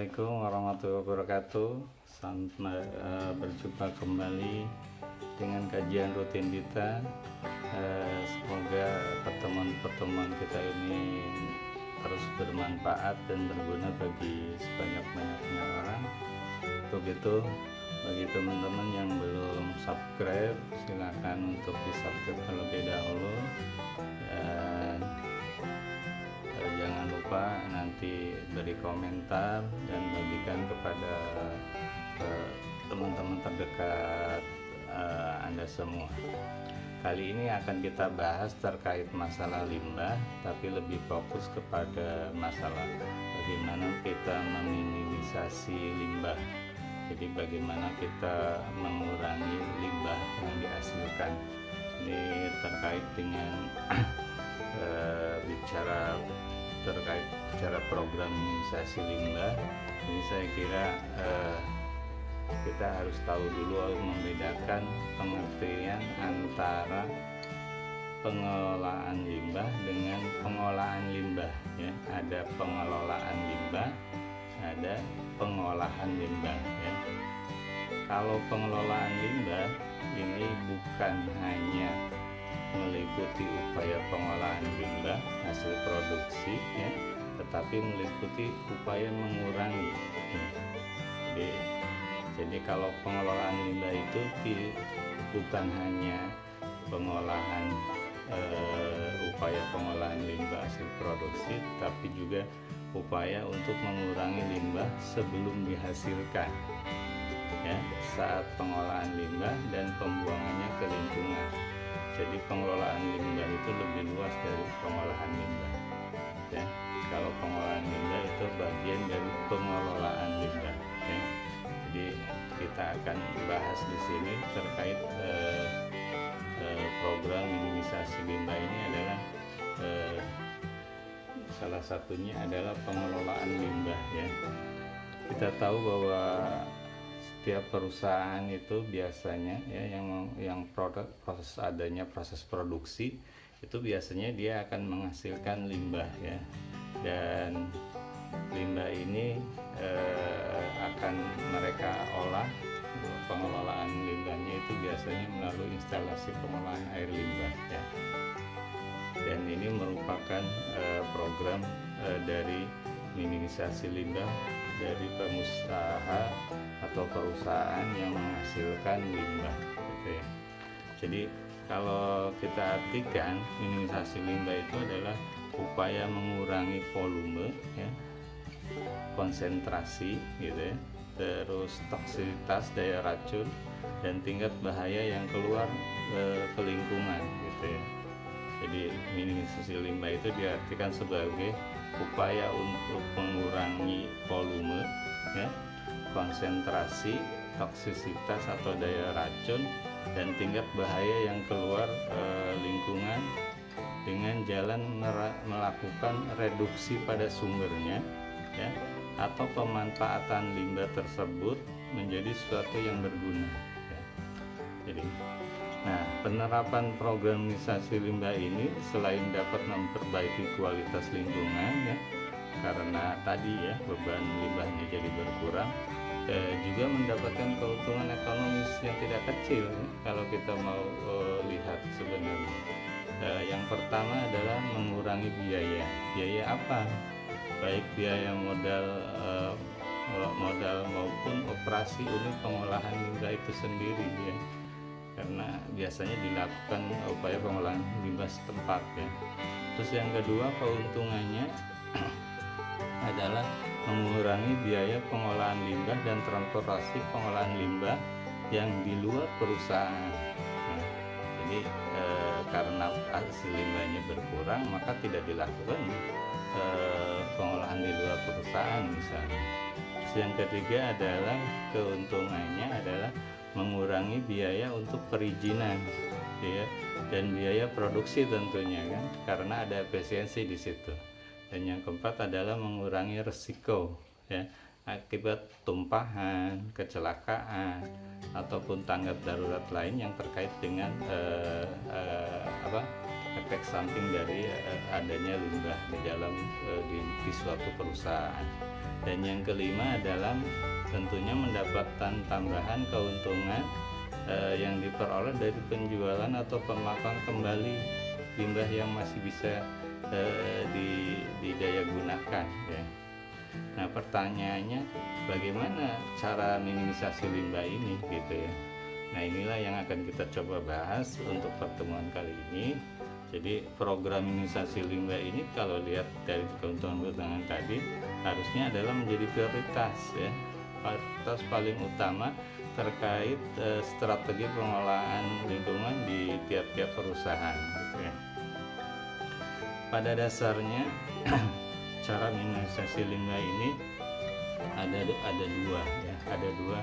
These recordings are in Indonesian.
Assalamualaikum warahmatullahi wabarakatuh. Berjumpa kembali dengan kajian rutin kita. Semoga pertemuan-pertemuan kita ini terus bermanfaat dan berguna bagi sebanyak-banyaknya orang. Untuk itu, bagi teman-teman yang belum subscribe, silakan untuk di-subscribe terlebih dahulu. Dan jangan lupa nanti beri komentar dan bagikan kepada teman-teman terdekat Anda semua. Kali ini akan kita bahas terkait masalah limbah, tapi lebih fokus kepada masalah bagaimana kita meminimisasi limbah. Jadi bagaimana kita mengurangi limbah yang dihasilkan. Ini terkait dengan bicara program minimalisasi limbah. Ini saya kira kita harus tahu dulu membedakan pengertian antara pengelolaan limbah dengan pengolahan limbah, ya. Ada pengelolaan limbah, ada pengolahan limbah, ya. Kalau pengelolaan limbah ini bukan hanya meliputi upaya pengolahan limbah hasil produksi, ya, tetapi meliputi upaya mengurangi, ya. Jadi kalau pengelolaan limbah itu bukan hanya pengolahan upaya pengolahan limbah hasil produksi, tapi juga upaya untuk mengurangi limbah sebelum dihasilkan, ya, saat pengolahan limbah dan pembuangannya ke lingkungan. Jadi pengelolaan limbah itu lebih luas dari pengolahan limbah, ya. Kalau pengolahan limbah itu bagian dari pengelolaan limbah, ya. Jadi kita akan bahas di sini terkait program minimalisasi limbah ini adalah salah satunya adalah pengelolaan limbah, ya. Kita tahu bahwa setiap perusahaan itu biasanya, ya, yang proses produksi itu biasanya dia akan menghasilkan limbah, ya. Dan limbah ini akan mereka olah. Pengelolaan limbahnya itu biasanya melalui instalasi pengolahan air limbah, ya. Dan ini merupakan program dari minimalisasi limbah dari pengusaha atau perusahaan yang menghasilkan limbah, gitu, ya. Jadi kalau kita artikan minimalisasi limbah itu adalah upaya mengurangi volume, ya, konsentrasi, gitu, ya, terus toksisitas daya racun dan tingkat bahaya yang keluar ke lingkungan, gitu, ya. Jadi minimalisasi limbah itu diartikan sebagai upaya untuk mengurangi volume, ya, konsentrasi, toksisitas atau daya racun dan tingkat bahaya yang keluar lingkungan dengan jalan melakukan reduksi pada sumbernya, ya, atau pemanfaatan limbah tersebut menjadi sesuatu yang berguna, ya. Jadi, penerapan program minimalisasi limbah ini selain dapat memperbaiki kualitas lingkungan, ya, karena tadi, ya, beban limbahnya jadi berkurang, juga mendapatkan keuntungan ekonomis yang tidak kecil, ya, kalau kita mau lihat sebenarnya. Yang pertama adalah mengurangi biaya apa? Baik biaya modal maupun operasi unit pengolahan limbah itu sendiri, ya, karena biasanya dilakukan upaya pengolahan limbah setempat, ya. Terus yang kedua, keuntungannya adalah mengurangi biaya pengolahan limbah dan transportasi pengolahan limbah yang di luar perusahaan. Nah, jadi karena hasil limbahnya berkurang, maka tidak dilakukan pengolahan di luar perusahaan, misalnya. Terus yang ketiga adalah keuntungannya adalah mengurangi biaya untuk perizinan, ya, dan biaya produksi tentunya, kan, karena ada efisiensi di situ. Dan yang keempat adalah mengurangi resiko, ya, akibat tumpahan, kecelakaan ataupun tanggap darurat lain yang terkait dengan efek samping dari adanya limbah di dalam di suatu perusahaan. Dan yang kelima adalah tentunya mendapatkan tambahan keuntungan yang diperoleh dari penjualan atau pemakaian kembali limbah yang masih bisa didaya gunakan ya. Nah pertanyaannya, bagaimana cara minimisasi limbah ini gitu ya. Nah inilah yang akan kita coba bahas untuk pertemuan kali ini. Jadi program minimisasi limbah ini kalau lihat dari keuntungan-keuntungan tadi harusnya adalah menjadi prioritas ya, prioritas paling utama terkait strategi pengelolaan lingkungan di tiap-tiap perusahaan gitu ya. Pada dasarnya cara minimisasi limbah ini ada dua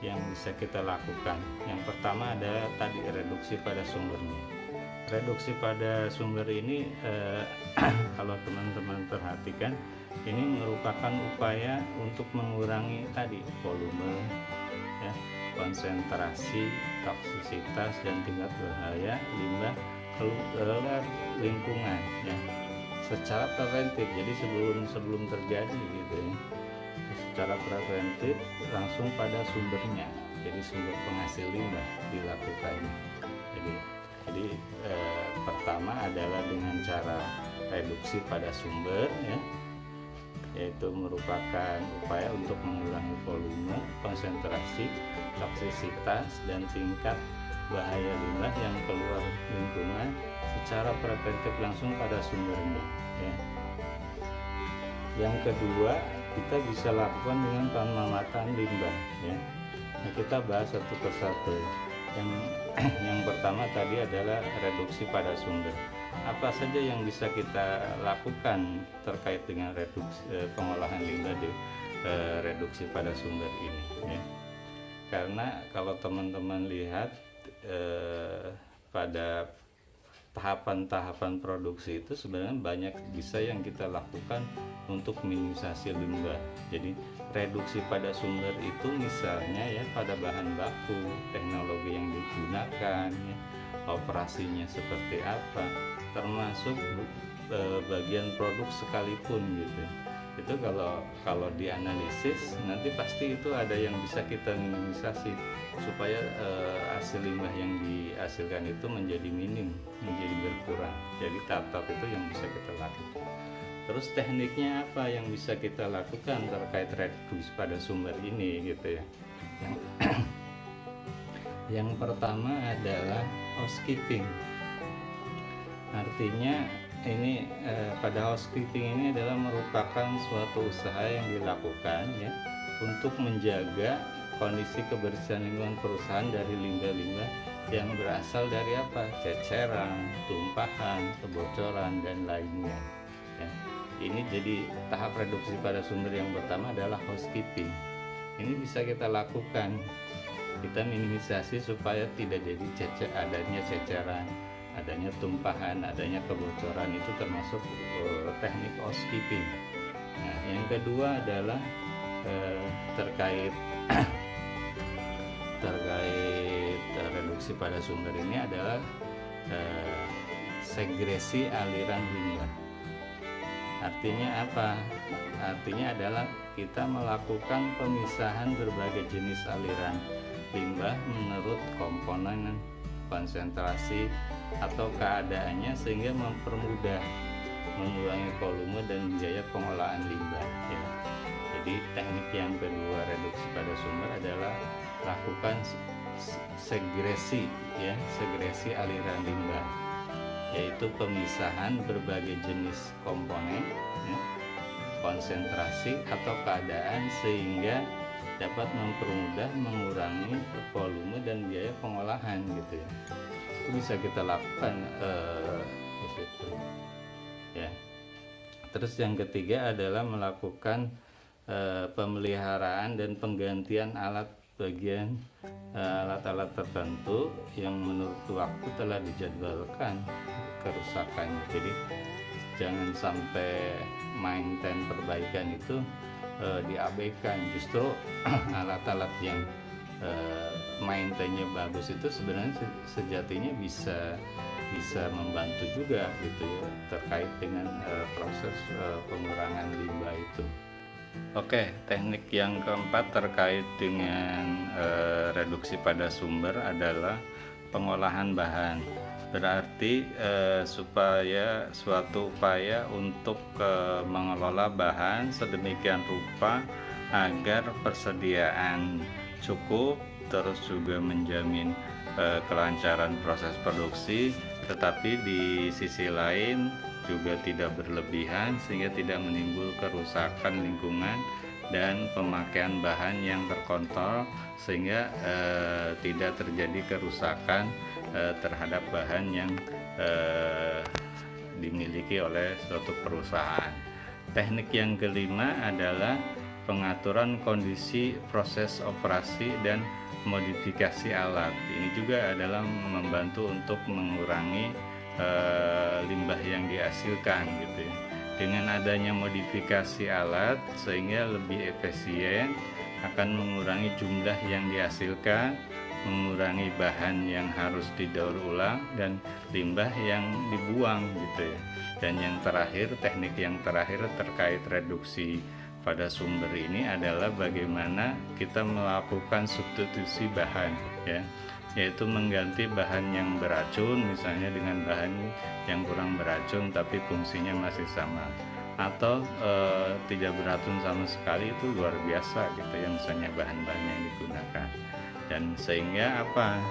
yang bisa kita lakukan. Yang pertama ada tadi reduksi pada sumbernya. Reduksi pada sumber ini kalau teman-teman perhatikan ini merupakan upaya untuk mengurangi tadi volume ya, konsentrasi, toksisitas dan tingkat bahaya limbah keluar lingkungan ya, secara preventif. Jadi sebelum terjadi gitu ya, secara preventif langsung pada sumbernya, jadi sumber penghasil limbah dilakukannya. Jadi pertama adalah dengan cara reduksi pada sumber ya, yaitu merupakan upaya untuk mengurangi volume, konsentrasi, toksisitas dan tingkat bahaya limbah yang keluar lingkungan secara preventif langsung pada sumbernya ya. Yang kedua, kita bisa lakukan dengan pengamatan limbah ya. Nah, kita bahas satu persatu. Yang pertama tadi adalah reduksi pada sumber. Apa saja yang bisa kita lakukan terkait dengan pengolahan limbah di reduksi pada sumber ini ya. Karena kalau teman-teman lihat pada tahapan-tahapan produksi itu sebenarnya banyak bisa yang kita lakukan untuk minimisasi limbah. Jadi reduksi pada sumber itu misalnya ya pada bahan baku, teknologi yang digunakan ya, operasinya seperti apa, termasuk bagian produk sekalipun gitu. Itu kalau dianalisis nanti pasti itu ada yang bisa kita minimisasi supaya hasil limbah yang dihasilkan itu menjadi minim, menjadi berkurang. Jadi tahap-tahap itu yang bisa kita lakukan. Terus tekniknya apa yang bisa kita lakukan terkait reduksi pada sumber ini gitu ya. Yang pertama adalah housekeeping. Artinya ini pada housekeeping ini adalah merupakan suatu usaha yang dilakukan ya untuk menjaga kondisi kebersihan lingkungan perusahaan dari limbah-limbah yang berasal dari apa? Ceceran, tumpahan, kebocoran dan lainnya ya. Ini jadi tahap reduksi pada sumber yang pertama adalah housekeeping. Ini bisa kita lakukan, kita minimisasi supaya tidak jadi adanya ceceran, adanya tumpahan, adanya kebocoran. Itu termasuk teknik housekeeping. Nah, yang kedua adalah terkait reduksi pada sumber ini adalah segresi aliran limbah. Artinya apa? Artinya adalah kita melakukan pemisahan berbagai jenis aliran limbah menurut komponen, konsentrasi atau keadaannya sehingga mempermudah mengurangi volume dan biaya pengolahan limbah ya. Jadi teknik yang kedua reduksi pada sumber adalah lakukan segresi ya, segresi aliran limbah, yaitu pemisahan berbagai jenis komponen ya, konsentrasi atau keadaan sehingga dapat mempermudah mengurangi volume dan biaya pengolahan gitu ya. Itu bisa kita lakukan di situ ya. Terus yang ketiga adalah melakukan pemeliharaan dan penggantian alat-alat tertentu yang menurut waktu telah dijadwalkan kerusakannya. Jadi jangan sampai maintain perbaikan itu diabaikan. Justru alat-alat yang maintainnya bagus itu sebenarnya sejatinya bisa membantu juga gitu ya terkait dengan proses pengurangan limbah itu. Oke, teknik yang keempat terkait dengan reduksi pada sumber adalah pengolahan bahan. Berarti supaya suatu upaya untuk mengelola bahan sedemikian rupa agar persediaan cukup, terus juga menjamin kelancaran proses produksi, tetapi di sisi lain juga tidak berlebihan sehingga tidak menimbul kerusakan lingkungan dan pemakaian bahan yang terkontrol sehingga tidak terjadi kerusakan terhadap bahan yang dimiliki oleh suatu perusahaan. Teknik yang kelima adalah pengaturan kondisi proses operasi dan modifikasi alat. Ini juga adalah membantu untuk mengurangi limbah yang dihasilkan gitu ya. Dengan adanya modifikasi alat sehingga lebih efisien, akan mengurangi jumlah yang dihasilkan, mengurangi bahan yang harus didaur ulang dan limbah yang dibuang gitu ya. Dan yang terakhir, teknik yang terakhir terkait reduksi pada sumber ini adalah bagaimana kita melakukan substitusi bahan ya, yaitu mengganti bahan yang beracun misalnya dengan bahan yang kurang beracun tapi fungsinya masih sama, atau tidak beracun sama sekali, itu luar biasa gitu ya, misalnya bahan-bahan yang digunakan. Dan sehingga apa,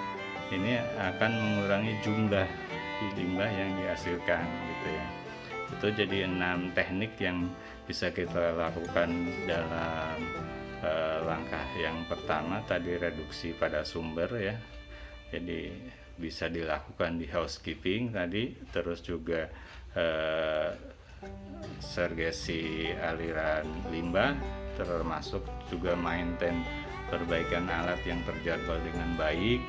ini akan mengurangi jumlah limbah yang dihasilkan gitu ya. Itu jadi 6 teknik yang bisa kita lakukan dalam langkah yang pertama tadi, reduksi pada sumber ya. Jadi bisa dilakukan di housekeeping tadi, terus juga segregasi aliran limbah, termasuk juga maintain perbaikan alat yang terjadwal dengan baik,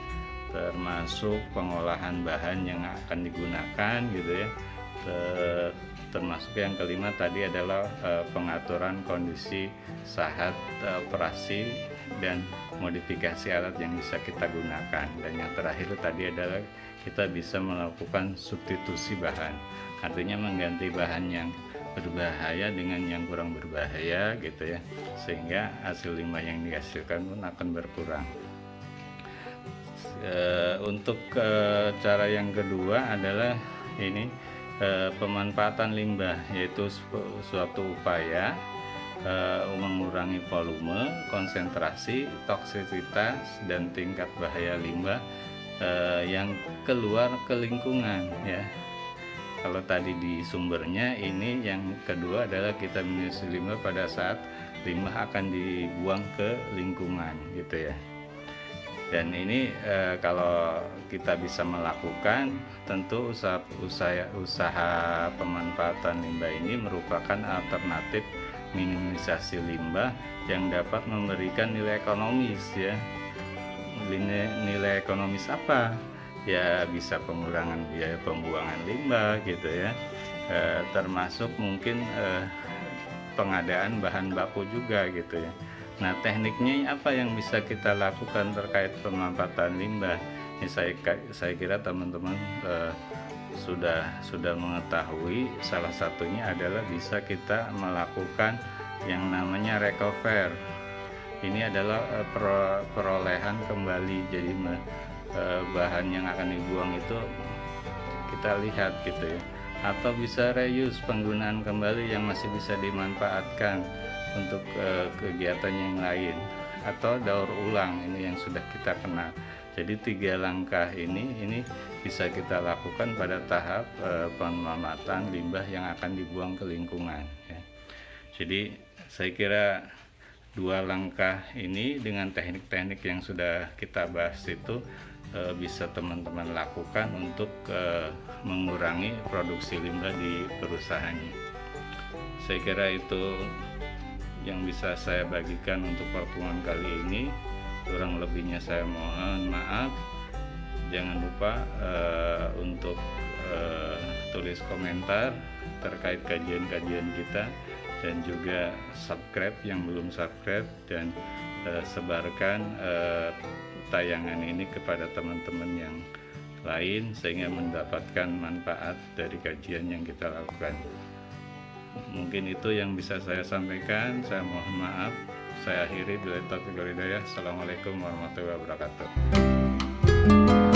termasuk pengolahan bahan yang akan digunakan gitu ya. Termasuk yang kelima tadi adalah pengaturan kondisi saat operasi dan modifikasi alat yang bisa kita gunakan. Dan yang terakhir tadi adalah kita bisa melakukan substitusi bahan, artinya mengganti bahan yang berbahaya dengan yang kurang berbahaya gitu ya, sehingga hasil limbah yang dihasilkan pun akan berkurang. Untuk cara yang kedua adalah ini, pemanfaatan limbah, yaitu suatu upaya mengurangi volume, konsentrasi, toksisitas, dan tingkat bahaya limbah yang keluar ke lingkungan ya. Kalau tadi di sumbernya, ini yang kedua adalah kita menyusun limbah pada saat limbah akan dibuang ke lingkungan gitu ya. Dan ini kalau kita bisa melakukan, tentu usaha pemanfaatan limbah ini merupakan alternatif minimalisasi limbah yang dapat memberikan nilai ekonomis ya. Nilai ekonomis apa? Ya bisa pengurangan biaya pembuangan limbah gitu ya, termasuk mungkin pengadaan bahan baku juga gitu ya. Nah, tekniknya apa yang bisa kita lakukan terkait pemanfaatan limbah? Ini saya kira teman-teman sudah mengetahui. Salah satunya adalah bisa kita melakukan yang namanya recover. Ini adalah perolehan kembali. Jadi bahan yang akan dibuang itu kita lihat gitu ya. Atau bisa reuse, penggunaan kembali yang masih bisa dimanfaatkan untuk kegiatan yang lain, atau daur ulang, ini yang sudah kita kenal. Jadi 3 langkah ini bisa kita lakukan pada tahap pemanfaatan limbah yang akan dibuang ke lingkungan ya. Jadi saya kira 2 langkah ini dengan teknik-teknik yang sudah kita bahas itu bisa teman-teman lakukan untuk mengurangi produksi limbah di perusahaannya. Saya kira itu yang bisa saya bagikan untuk pertemuan kali ini. Kurang lebihnya saya mohon maaf. Jangan lupa untuk tulis komentar terkait kajian-kajian kita, dan juga subscribe yang belum subscribe, dan sebarkan tayangan ini kepada teman-teman yang lain sehingga mendapatkan manfaat dari kajian yang kita lakukan. Mungkin itu yang bisa saya sampaikan. Saya mohon maaf. Saya akhiri. Bila taufiq wal hidayah. Assalamualaikum warahmatullahi wabarakatuh.